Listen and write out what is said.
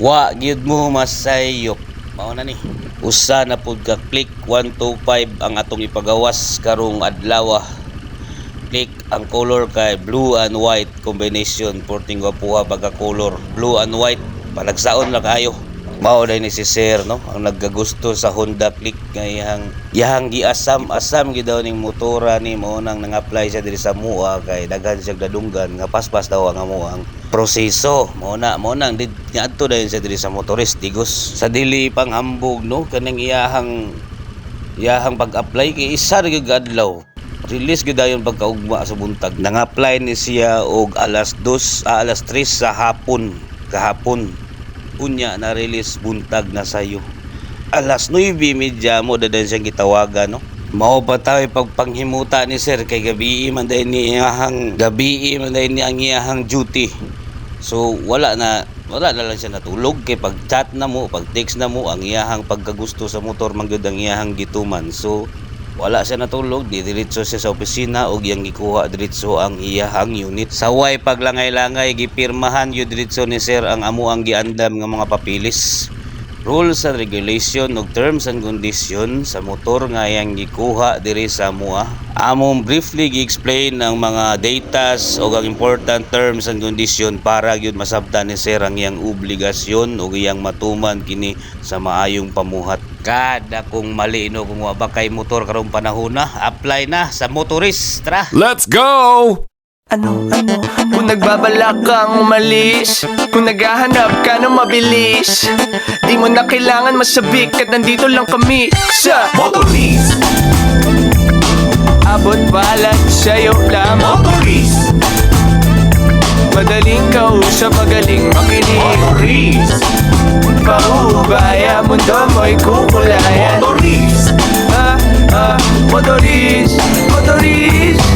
Wa gyud mo masayop. Mao na ni. Usa na pud ka click 125 ang atong ipagawas karong adlaw. Click ang color kay blue and white combination. Porting gwapuha pagka color blue and white. Panagsaon lang kayo. Mao na ni si Sir no, ang nagkagusto sa Honda Click nga yahang giasam-asam gid daw ning motora ni mo nang nang-apply siya diri sa mua kay daghan siya dadunggan nga paspas daw ang amo ang proseso. Mo na nga adto dayon siya diri sa motorist digos sa dili pang hambog no kanang iyahang pag-apply kay isa ra gyud adlaw. Release gid dayon pagkaugma sa buntag. Nang-apply ni siya og alas 3 sa hapon kahapon. Unya na release buntag na sayo. Alas 9:30 mo dadan siyang gitawagan no. Mao pa tayo pagpanghimuta ni Sir kay gabi man dahil ni ang iyahang duty. So wala na lang siya natulog kay pag chat na mo, pag text na mo ang iyahang pagkagusto sa motor man gyud ang iyahang gituman. So wala siya natulog, di diretso siya sa opisina og yang gikuha diretso ang iyahang unit. Saway paglangay-langay gipirmahan yun diretso ni Sir ang amo ang giandam nga mga papilis. Rules and regulation ug terms and condition sa motor nga yang gikuha diri sa mua. Among briefly gi-explain ang mga datas o ang important terms and condition para gyud masabtan ni Sir ang iyang obligasyon o iyang matuman kini sa maayong pamuhat. Kada kung mali no kung wa ba kay motor karong panahon na, apply na sa motorist. Tara. Let's go! Ano? Kung nagbabalak kang umalis, kung naghahanap ka ng mabilis, di mo na kailangan masabik at nandito lang kami sa Motorist! abot balat sa'yo lamang. Motorist! Madaling kausap, magaling makinig. Motorist! Paubaya, mundo mo'y kukulayan. Motorist! Motorist, motorist.